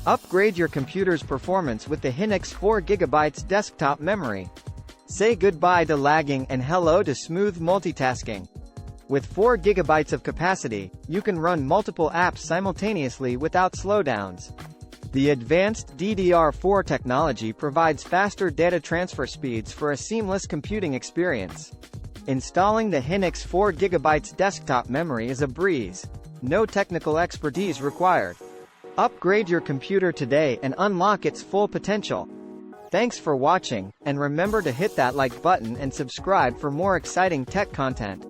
Upgrade your computer's performance with the Hynix 4GB desktop memory. Say goodbye to lagging and hello to smooth multitasking. With 4 GB of capacity, you can run multiple apps simultaneously without slowdowns. The advanced DDR4 technology provides faster data transfer speeds for a seamless computing experience. Installing the Hynix 4GB desktop memory is a breeze. No technical expertise required. Upgrade your computer today and unlock its full potential. Thanks for watching, and remember to hit that like button and subscribe for more exciting tech content.